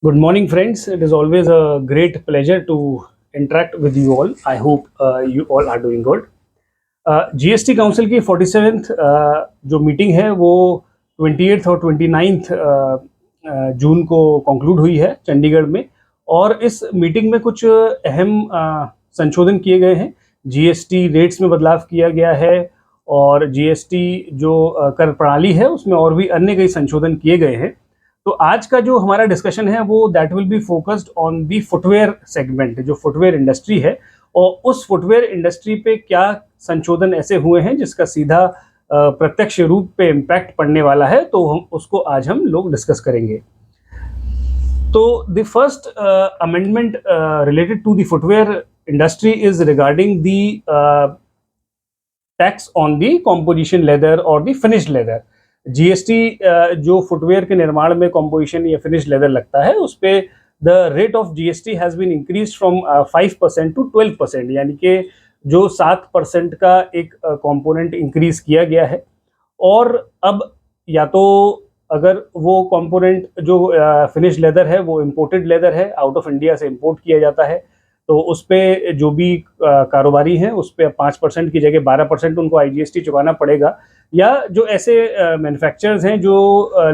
Good morning, friends. It is always a great pleasure to interact with you all. I hope you all are doing good. GST council की 47th जो meeting है वो 28th और 29th जून को conclude हुई है चंडीगढ़ में। और इस मीटिंग में कुछ अहम संशोधन किए गए हैं। जीएसटी रेट्स में बदलाव किया गया है और जीएसटी जो कर प्रणाली है उसमें और भी अन्य कई संशोधन किए गए हैं। तो आज का जो हमारा डिस्कशन है वो that will be focused on the footwear segment, जो फुटवेयर इंडस्ट्री है, और उस फुटवेयर इंडस्ट्री पे क्या संशोधन ऐसे हुए हैं जिसका सीधा प्रत्यक्ष रूप पे इम्पैक्ट पड़ने वाला है। तो उसको आज हम लोग डिस्कस करेंगे। तो the first amendment related to the footwear industry is regarding the tax on the composition leather और द फिनिश्ड लेदर। जीएसटी जो फुटवेयर के निर्माण में कॉम्पोजिशन या फिनिश लेदर लगता है उस पे the rate of GST has been increase from 5% to 12%, यानी कि जो 7% का एक कंपोनेंट इंक्रीज किया गया है। और अब या तो अगर वो कंपोनेंट जो फिनिश लेदर है वो इम्पोर्टेड लेदर है, आउट ऑफ इंडिया से इम्पोर्ट किया जाता है, तो उस पर जो भी कारोबारी हैं उस पर 5% की जगह 12% उनको आईजीएसटी चुकाना पड़ेगा। या जो ऐसे मैन्युफैक्चरर्स हैं जो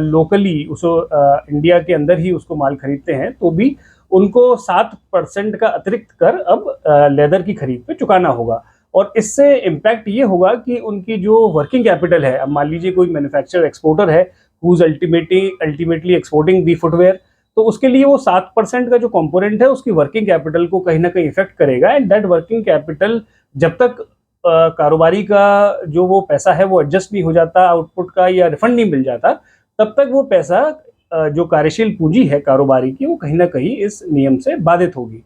लोकली उस इंडिया के अंदर ही उसको माल खरीदते हैं तो भी उनको 7% का अतिरिक्त कर अब लेदर की खरीद पे चुकाना होगा। और इससे इम्पैक्ट ये होगा कि उनकी जो वर्किंग कैपिटल है, अब मान लीजिए कोई मैन्युफैक्चरर एक्सपोर्टर है who is ultimately exporting the footwear, तो उसके लिए वो 7% का जो कंपोनेंट है उसकी वर्किंग कैपिटल को कहीं ना कहीं इफेक्ट करेगा। एंड दैट वर्किंग कैपिटल जब तक कारोबारी का जो वो पैसा है वो एडजस्ट नहीं हो जाता आउटपुट का या रिफंड नहीं मिल जाता, तब तक वो पैसा जो कार्यशील पूंजी है कारोबारी की वो कहीं ना कहीं इस नियम से बाधित होगी।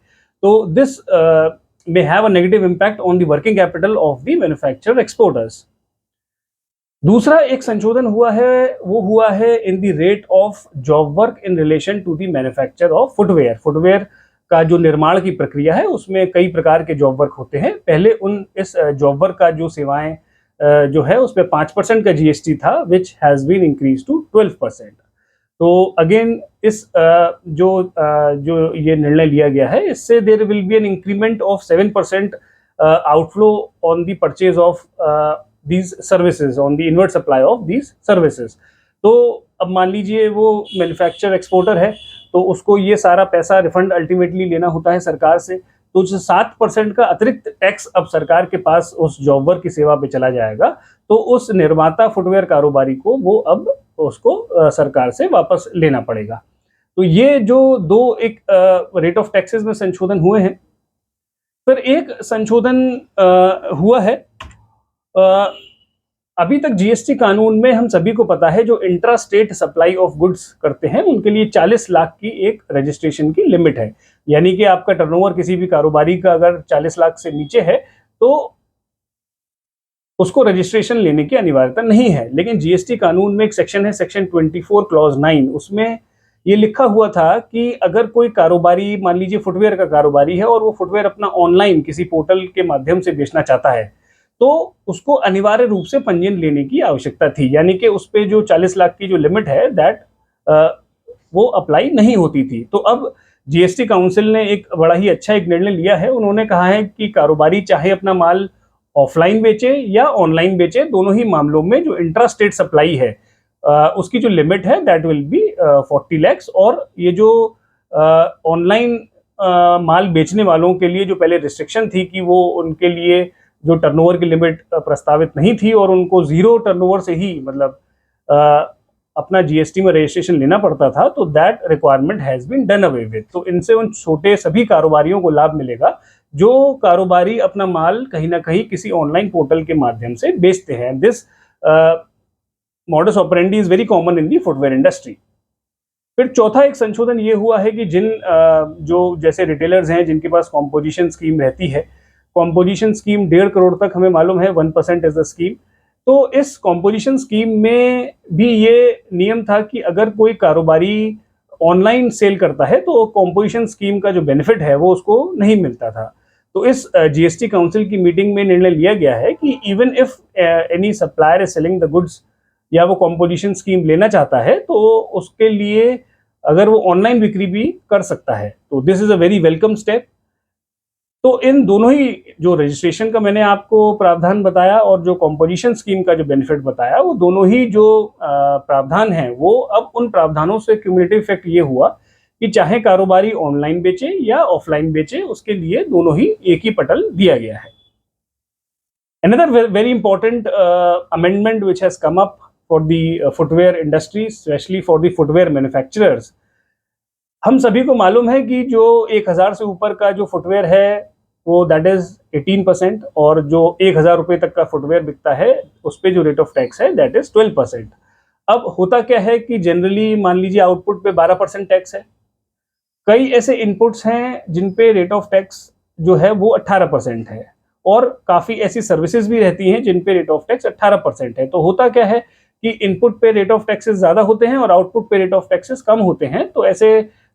तो this may have a negative impact on the working capital of the manufacturer exporters. दूसरा एक संशोधन हुआ है वो हुआ है in the rate of job work in relation to the manufacture of footwear. Footwear का जो निर्माण की प्रक्रिया है उसमें कई प्रकार के जॉब वर्क होते हैं। पहले इस जॉब वर्क का जो सेवाएं जो है उस पर 5% का जीएसटी था, which has been increase to 12%। तो अगेन इस जो ये निर्णय लिया गया है इससे there will be an increment of 7% outflow on the purchase of these services, on the invert supply of these services. तो अब मान लीजिए वो मैन्युफैक्चरर एक्सपोर्टर है तो उसको ये सारा पैसा रिफंड अल्टीमेटली लेना होता है सरकार से, तो जो 7% का अतिरिक्त टैक्स अब सरकार के पास उस जॉब वर्क की सेवा पे चला जाएगा, तो उस निर्माता फुटवेयर कारोबारी को वो अब उसको सरकार से वापस लेना पड़ेगा। तो ये जो दो एक रेट ऑफ टैक्सेस में संशोधन हुए हैं। फिर एक संशोधन हुआ है, अभी तक जीएसटी कानून में हम सभी को पता है जो intra state supply of goods करते हैं उनके लिए 40 लाख की एक रजिस्ट्रेशन की लिमिट है। यानी कि आपका टर्नओवर किसी भी कारोबारी का अगर 40 लाख से नीचे है तो उसको रजिस्ट्रेशन लेने की अनिवार्यता नहीं है। लेकिन जीएसटी कानून में एक सेक्शन है, सेक्शन 24 क्लॉज 9, उसमें ये लिखा हुआ था कि अगर कोई कारोबारी, मान लीजिए फुटवेयर का कारोबारी है और वो फुटवेयर अपना ऑनलाइन किसी पोर्टल के माध्यम से बेचना चाहता है तो उसको अनिवार्य रूप से पंजीयन लेने की आवश्यकता थी। यानी कि उस पर जो 40 लाख की जो लिमिट है दैट वो अप्लाई नहीं होती थी। तो अब जीएसटी काउंसिल ने एक बड़ा ही अच्छा एक निर्णय लिया है। उन्होंने कहा है कि कारोबारी चाहे अपना माल ऑफलाइन बेचे या ऑनलाइन बेचे, दोनों ही मामलों में जो इंट्रा स्टेट सप्लाई है उसकी जो लिमिट है दैट विल बी 40 लैक्स। और ये जो ऑनलाइन माल बेचने वालों के लिए जो पहले रिस्ट्रिक्शन थी कि वो उनके लिए जो टर्नओवर की लिमिट प्रस्तावित नहीं थी और उनको जीरो टर्नओवर से ही मतलब अपना जीएसटी में रजिस्ट्रेशन लेना पड़ता था, तो that requirement has been done away with. तो इनसे उन छोटे सभी कारोबारियों को लाभ मिलेगा जो कारोबारी अपना माल कहीं ना कहीं किसी ऑनलाइन पोर्टल के माध्यम से बेचते हैं। This modus operandi is very common in the footwear industry. फिर चौथा एक संशोधन ये हुआ है कि जिन जो जैसे रिटेलर्स हैं जिनके पास कॉम्पोजिशन स्कीम रहती है, कॉम्पोजिशन स्कीम 1.5 करोड़ तक हमें मालूम है 1% इज द स्कीम। तो इस कॉम्पोजिशन स्कीम में भी ये नियम था कि अगर कोई कारोबारी ऑनलाइन सेल करता है तो कॉम्पोजिशन स्कीम का जो बेनिफिट है वो उसको नहीं मिलता था। तो इस जीएसटी काउंसिल की मीटिंग में निर्णय लिया गया है कि even if any supplier is selling the goods या वो कॉम्पोजिशन स्कीम लेना चाहता है तो उसके लिए अगर वो ऑनलाइन बिक्री भी कर सकता है। तो this is a very welcome step. तो इन दोनों ही जो रजिस्ट्रेशन का मैंने आपको प्रावधान बताया और जो कॉम्पोजिशन स्कीम का जो बेनिफिट बताया, वो दोनों ही जो प्रावधान हैं, वो अब उन प्रावधानों से क्यूमुलेटिव इफेक्ट ये हुआ कि चाहे कारोबारी ऑनलाइन बेचे या ऑफलाइन बेचे, उसके लिए दोनों ही एक ही पटल दिया गया है। Another very important amendment which has come up for the footwear industry, especially for the footwear manufacturers. हम सभी को मालूम है कि जो 1000 से ऊपर का जो फुटवेयर है वो दैट इज 18%, और जो 1000 रुपये तक का फुटवेयर बिकता है उस पर जो रेट ऑफ टैक्स है दैट इज 12%। अब होता क्या है कि जनरली मान लीजिए आउटपुट पे 12% टैक्स है, कई ऐसे इनपुट्स हैं जिन पे रेट ऑफ टैक्स जो है वो 18% है, और काफ़ी ऐसी सर्विसेज भी रहती हैं जिन पे रेट ऑफ टैक्स 18% है। तो होता क्या है कि इनपुट पे रेट ऑफ टैक्सेस ज़्यादा होते हैं और आउटपुट पे रेट ऑफ टैक्सेस कम होते हैं। तो ऐसे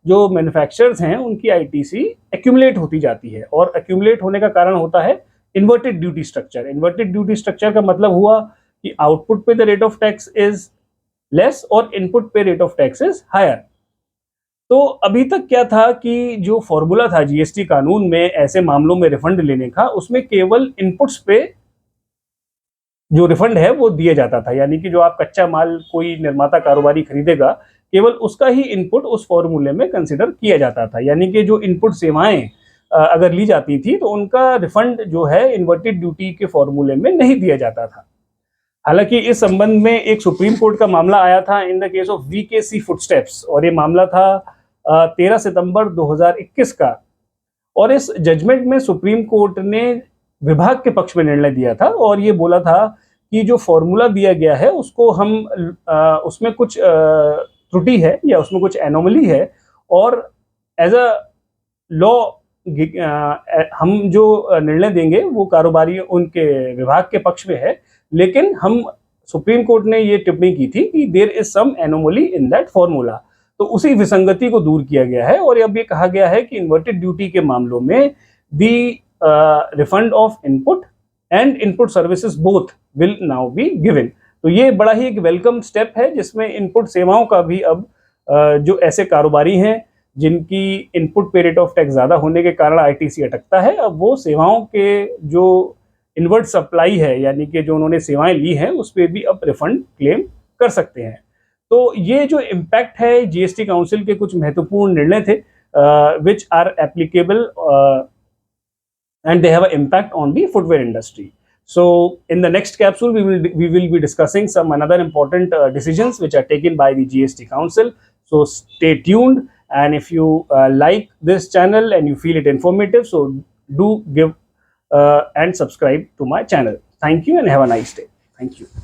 जो मैन्युफैक्चरर्स हैं उनकी आईटीसी एक्यूमुलेट होती जाती है, और एक्यूमुलेट होने का कारण होता है inverted duty structure. Inverted duty structure का मतलब हुआ कि आउटपुट पे the rate of tax is less और इनपुट पे rate of tax is higher. तो अभी तक क्या था कि जो फॉर्मूला था जीएसटी कानून में ऐसे मामलों में रिफंड लेने का, उसमें केवल इनपुट्स पे जो रिफंड है वो दिया जाता था, यानी कि जो आप कच्चा माल कोई निर्माता कारोबारी खरीदेगा, केवल उसका ही इनपुट उस फॉर्मूले में कंसिडर किया जाता था। यानी कि जो इनपुट सेवाएं अगर ली जाती थी तो उनका रिफंड जो है इन्वर्टेड ड्यूटी के फॉर्मूले में नहीं दिया जाता था। हालांकि इस संबंध में एक सुप्रीम कोर्ट का मामला आया था in the case of वीकेसी footsteps, और ये मामला था 13 सितंबर 2021 का। और इस जजमेंट में सुप्रीम कोर्ट ने विभाग के पक्ष में निर्णय दिया था और ये बोला था कि जो फॉर्मूला दिया गया है उसको हम उसमें कुछ त्रुटि है या उसमें कुछ एनोमली है, और एज अ लॉ हम जो निर्णय देंगे वो कारोबारी उनके विभाग के पक्ष में है। लेकिन हम सुप्रीम कोर्ट ने ये टिप्पणी की थी कि there is some anomaly in that formula, तो उसी विसंगति को दूर किया गया है। और अब ये कहा गया है कि इन्वर्टेड ड्यूटी के मामलों में the refund of input and input services both will now be given. तो ये बड़ा ही एक वेलकम स्टेप है जिसमें इनपुट सेवाओं का भी अब जो ऐसे कारोबारी हैं जिनकी इनपुट पे रेट ऑफ टैक्स ज़्यादा होने के कारण आईटीसी अटकता है, अब वो सेवाओं के जो इनवर्ट सप्लाई है यानी कि जो उन्होंने सेवाएं ली हैं उस पर भी अब रिफंड क्लेम कर सकते हैं। तो ये जो इम्पैक्ट है जीएसटी काउंसिल के कुछ महत्वपूर्ण निर्णय थे which are applicable and they have an impact on the footwear industry. So in the next capsule we will be discussing some another important decisions which are taken by the GST Council. So stay tuned, and if you like this channel and you feel it informative, so do give and subscribe to my channel. Thank you and have a nice day. Thank you.